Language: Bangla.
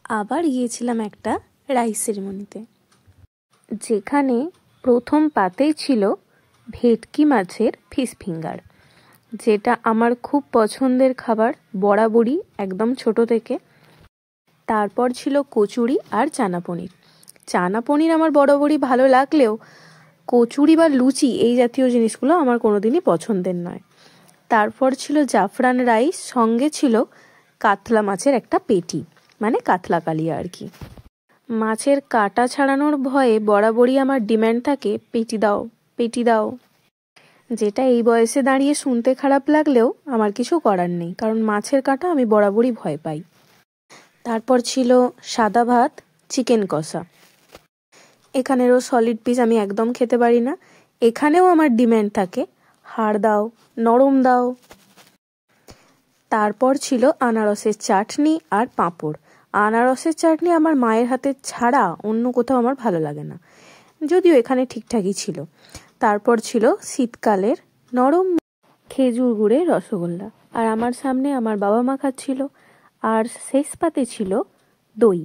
আবার গিয়েছিলাম একটা রাইস সেরিমনিতে, যেখানে প্রথম পাতেই ছিল ভেটকি মাছের ফিশ ফিঙ্গার, যেটা আমার খুব পছন্দের খাবার বরাবরই একদম ছোট থেকে। তারপর ছিল কচুরি আর চানা পনির। চানা পনির আমার বরাবরই ভালো লাগলেও কচুরি বা লুচি এই জাতীয় জিনিসগুলো আমার কোনোদিনই পছন্দের নয়। তারপর ছিল জাফরান রাইস, সঙ্গে ছিল কাতলা মাছের একটা পেটি, মানে কাতলা কালিয়া আর কি। মাছের কাঁটা ছাড়ানোর ভয়ে বরাবরই আমার ডিম্যান্ড থাকে পেটি দাও পেটি দাও, যেটা এই বয়সে দাঁড়িয়ে শুনতে খারাপ লাগলেও আমার কিছু করার নেই, কারণ মাছের কাঁটা আমি বরাবরই ভয় পাই। তারপর ছিল সাদা ভাত, চিকেন কষা। এখানেরও সলিড পিস আমি একদম খেতে পারি না, এখানেও আমার ডিম্যান্ড থাকে হাড় দাও, নরম দাও। তারপর ছিল আনারসের চাটনি আর পাঁপড়। আনারসের চাটনি আমার মায়ের হাতের ছাড়া অন্য কোথাও আমার ভালো লাগে না, যদিও এখানে ঠিকঠাকই ছিল। তারপর ছিল শীতকালের নরম খেজুর গুড়ের রসগোল্লা, আর আমার সামনে আমার বাবা মা খাচ্ছিল, আর শেষ পাতে ছিল দই।